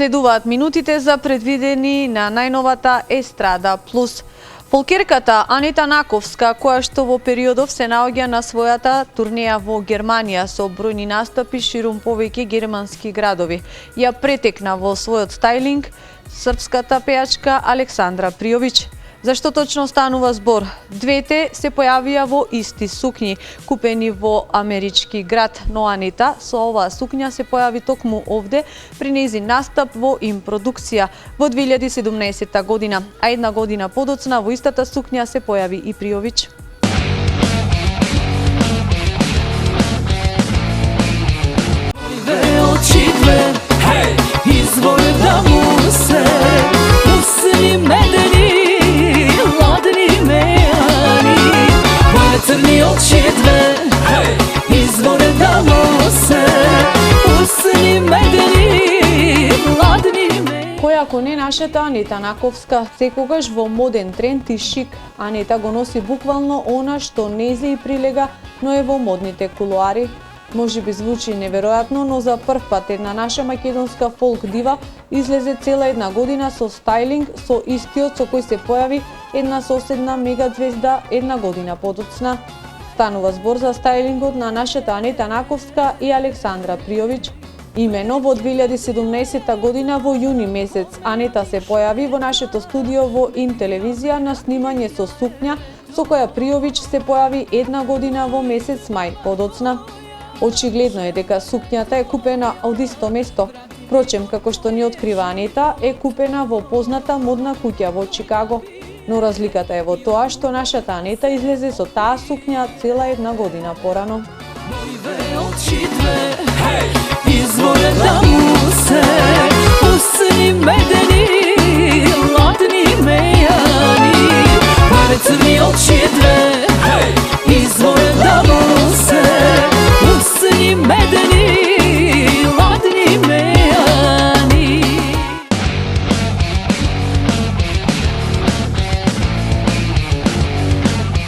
Следуваат минутите за предвидени на најновата Естрада Плюс. Фолкерката Анита Наковска, која што во периодов се наоѓа на својата турнеја во Германија со бројни настапи ширум повеќе германски градови, ја претекна во својот стајлинг српската пејачка Александра Пријовиќ. Зашто точно станува збор? Двете се појавија во исти сукњи, купени во амерички град, но Анита со оваа сукња се појави токму овде при нејзин настап во импродукција во 2017 година, а една година подоцна во истата сукња се појави и Пријовиќ. Кој ако не нашата Анита Наковска, секогаш во моден тренд и шик. Анита го носи буквално она што нејзе и прилега, но е во модните кулуари. Може би звучи неверојатно, но за прв пат една наша македонска фолк дива излезе цела една година со стајлинг со истиот со кој се појави една соседна мегазвезда една година подоцна. Станува збор за стајлингот на нашата Анита Наковска и Александра Пријовиќ. Имено во 2017 година во јуни месец Анита се појави во нашето студио во Интелевизија на снимање со сукња со која Пријовиќ се појави една година во месец мај подоцна. Очигледно е дека сукњата е купена од исто место. Впрочем, како што ни открива Анита, е купена во позната модна куќа во Чикаго. Но разликата е во тоа што нашата Анита излезе со таа сукња цела една година порано. Izvore da mu se usni mede